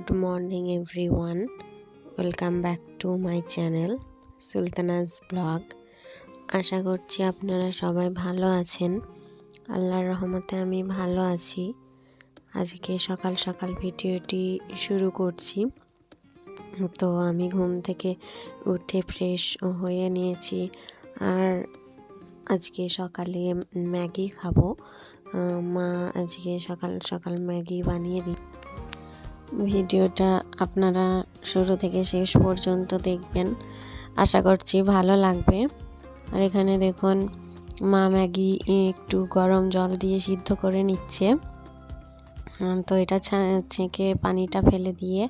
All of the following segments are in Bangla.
Good morning everyone. Welcome back to my channel Sultana's blog. আশা করছি আপনারা সবাই ভালো আছেন। আল্লাহর রহমতে আমি ভালো আছি। আজকে সকাল সকাল ভিডিওটি শুরু করছি। তো আমি ঘুম থেকে উঠে ফ্রেশ হয়ে নিয়েছি, আর আজকে সকালে ম্যাগি খাবো। মা আজকে সকাল সকাল ম্যাগি বানিয়ে দিই। ভিডিওটা আপনারা শুরু থেকে শেষ পর্যন্ত দেখবেন, আশা করছি ভালো লাগবে। আর এখানে দেখুন মা ম্যাগি একটু গরম জল দিয়ে সিদ্ধ করে নিচ্ছে। তো এটা ছেঁকে পানিটা ফেলে দিয়ে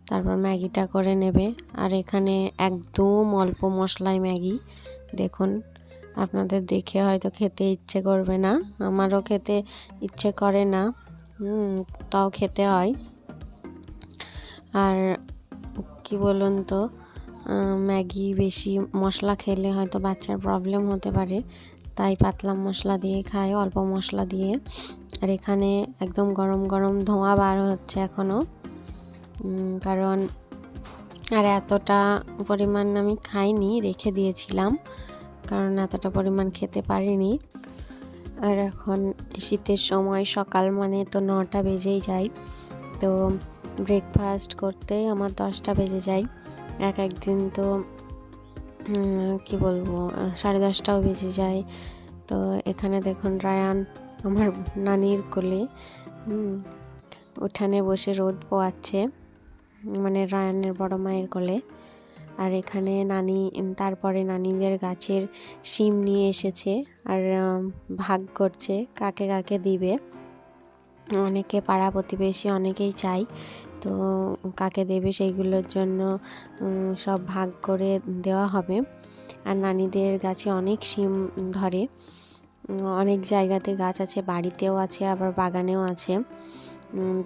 তারপর ম্যাগিটা করে নেবে। আর এখানে একদম অল্প মশলায় ম্যাগি। দেখুন, আপনাদের দেখে হয়তো খেতে ইচ্ছে করবে না, আমারও খেতে ইচ্ছে করে না, তাও খেতে হয়। আর কি বলুন তো, ম্যাগি বেশি মশলা খেলে হয়তো বাচ্চার প্রবলেম হতে পারে, তাই পাতলা মশলা দিয়ে খায়, অল্প মশলা দিয়ে। আর এখানে একদম গরম গরম ধোঁয়া বার হচ্ছে এখনও, কারণ আর এতটা পরিমাণ আমি খাইনি, রেখে দিয়েছিলাম, কারণ এতটা পরিমাণ খেতে পারিনি। আর এখন শীতের সময় সকাল মানে তো 9টা বেজেই যায়, তো ব্রেকফাস্ট করতেই আমার 10টা বেজে যায়। একদিন তো কি বলবো 10:30টাও বেজে যায়। তো এখানে দেখুন রায়ান আমার নানির কোলে উঠানে বসে রোদ পোয়াচ্ছে, মানে রায়ানের বড় মায়ের কোলে। আর এখানে নানি তারপরে নানিদের গাছের শিম নিয়ে এসেছে, আর ভাগ করছে কাকে কাকে দিবে। অনেকে পাড়া প্রতিবেশী অনেকেই চাই, তো কাকে দেবে সেইগুলোর জন্য সব ভাগ করে দেওয়া হবে। আর নানিদের গাছে অনেক শিম ধরে, অনেক জায়গাতে গাছ আছে, বাড়িতেও আছে আবার বাগানেও আছে,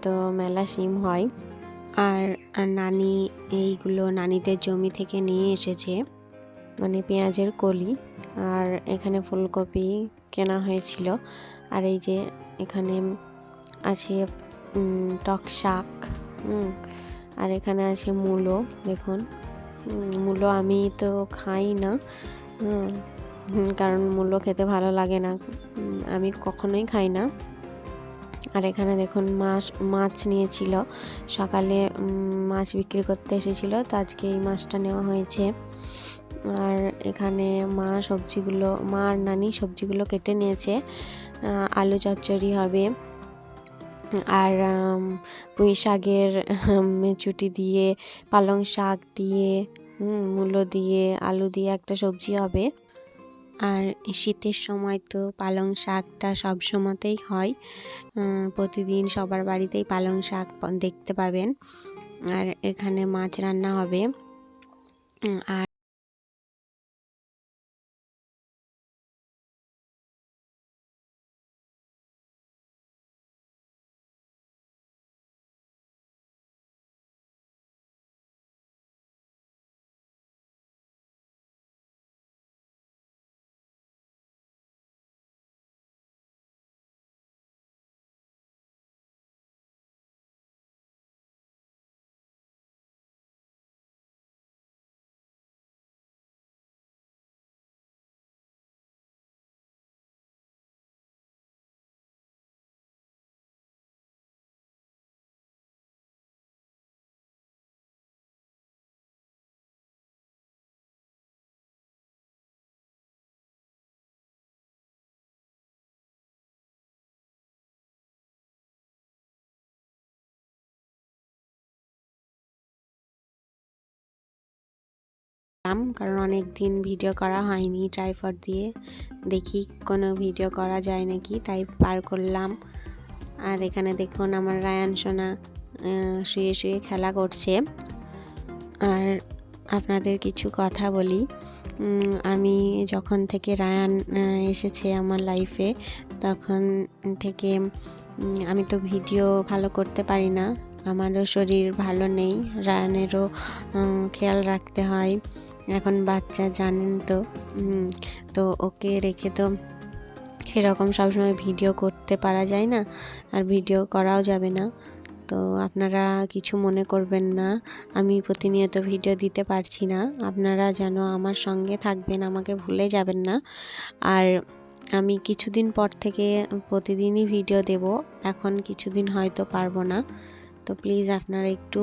তো মেলা শিম হয়। আর নানি এইগুলো নানিদের জমি থেকে নিয়ে এসেছে, মানে পেঁয়াজের কলি। আর এখানে ফুলকপি কেনা হয়েছিল। আর এই যে এখানে আছে টক শাক, আর এখানে আছে মূলো। দেখুন, মূলো আমি তো খাই না, কারণ মূলো খেতে ভালো লাগে না, আমি কখনোই খাই না। আর এখানে দেখুন মাছ নিয়েছিল সকালে, মাছ বিক্রি করতে এসেছিল, তো আজকে এই মাছটা নেওয়া হয়েছে। আর এখানে মা আর নানি সবজিগুলো কেটে নিয়েছে। আলু চচ্চড়ি হবে, আর পুঁই শাকের মেচুটি দিয়ে, পালং শাক দিয়ে, মূলো দিয়ে, আলু দিয়ে একটা সবজি হবে। আর শীতের সময় তো পালং শাকটা সব সময়তেই হয়, প্রতিদিন সবার বাড়িতেই পালং শাক দেখতে পাবেন। আর এখানে মাছ রান্না হবে। আর কারণ অনেক দিন ভিডিও করা হয়নি, ট্রাইপড দিয়ে দেখি কোনো ভিডিও করা যায় নাকি, তাই পার করলাম। আর এখানে দেখুন আমার রায়ান সোনা শুয়ে শুয়ে খেলা করছে। আর আপনাদের কিছু কথা বলি, আমি যখন থেকে রায়ান এসেছে আমার লাইফে, তখন থেকে আমি তো ভিডিও ভালো করতে পারি না, আমারও শরীর ভালো নেই, রায়ানেরও খেয়াল রাখতে হয়। এখন বাচ্চা জানেন তো, তো ওকে রেখে তো সেরকম সবসময় ভিডিও করতে পারা যায় না, আর ভিডিও করাও যাবে না। তো আপনারা কিছু মনে করবেন না, আমি প্রতিনিয়ত ভিডিও দিতে পারছি না। আপনারা যেন আমার সঙ্গে থাকবেন, আমাকে ভুলে যাবেন না। আর আমি কিছুদিন পর থেকে প্রতিদিনই ভিডিও দেব, এখন কিছুদিন হয়তো পারবো না। তো প্লিজ আপনারা একটু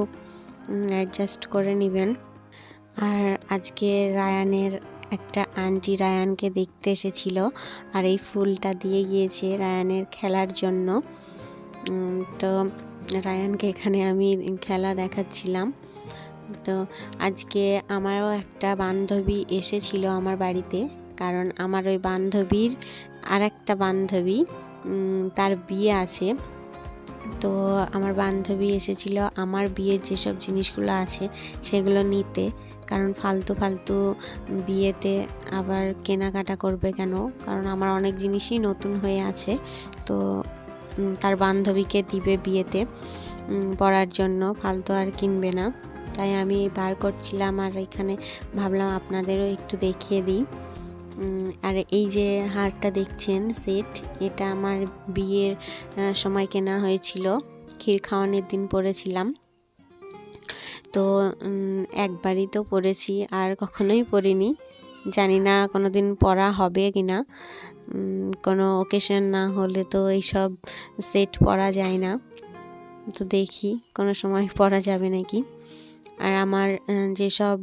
অ্যাডজাস্ট করে নেবেন। আর আজকে রায়ানের একটা আন্টি রায়ানকে দেখতে এসেছিল, আর এই ফুলটা দিয়ে গিয়েছে রায়ানের খেলার জন্য। তো রায়ানকে এখানে আমি খেলা দেখাচ্ছিলাম। তো আজকে আমারও একটা বান্ধবী এসেছিল আমার বাড়িতে, কারণ আমার ওই বান্ধবীর আর একটা বান্ধবী তার বিয়ে আছে। তো আমার বান্ধবী এসেছিল আমার বিয়ের যেসব জিনিসগুলো আছে সেগুলো নিতে, কারণ ফালতু বিয়েতে আবার কেনাকাটা করবে কেন, কারণ আমার অনেক জিনিসই নতুন হয়ে আছে। তো তার বান্ধবীকে দিবে বিয়েতে পরার জন্য, ফালতু আর কিনবে না। তাই আমি বার করছিলাম, আর এখানে ভাবলাম আপনাদেরও একটু দেখিয়ে দিই। আর এই যে হারটা দেখছেন সেট, এটা আমার বিয়ের সময় কেনা হয়েছিল, ক্ষীর খাওয়ানোর দিন পরেছিলাম। তো একবারই তো পরেছি, আর কখনোই পরিনি, জানি না কোনো দিন পরা হবে কি না। কোনো ওকেশন না হলে তো এইসব সেট পরা যায় না, তো দেখি কোনো সময় পরা যাবে নাকি। আর আমার যেসব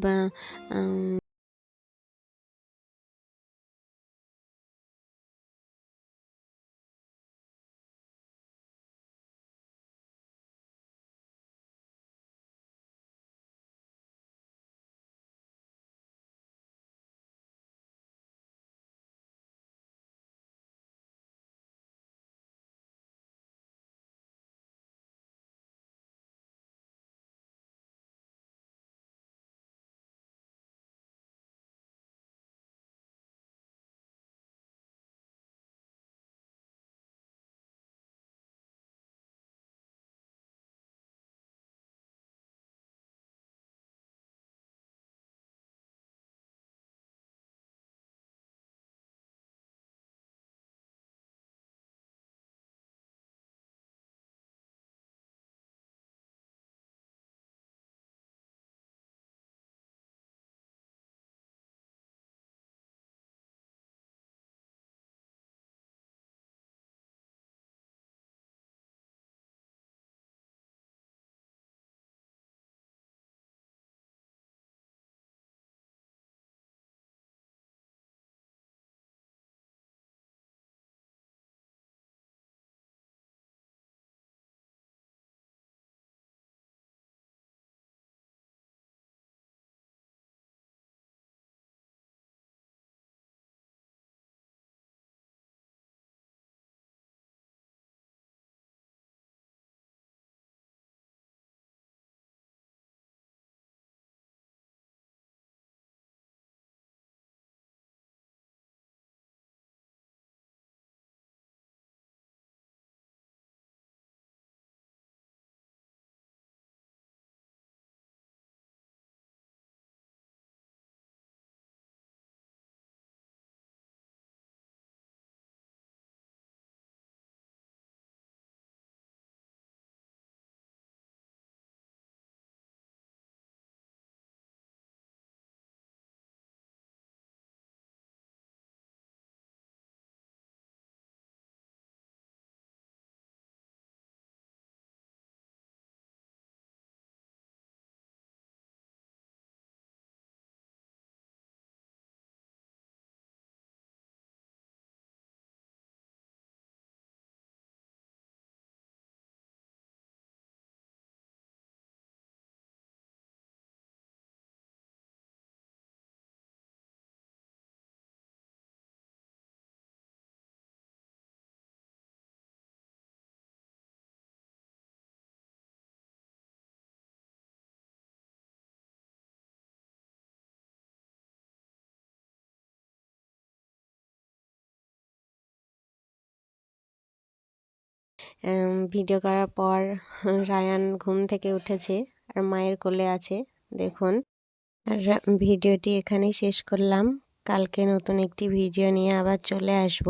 ভিডিও করার পর রায়ান ঘুম থেকে উঠেছে আর মায়ের কোলে আছে, দেখুন। আর ভিডিওটি এখানেই শেষ করলাম, কালকে নতুন একটি ভিডিও নিয়ে আবার চলে আসব।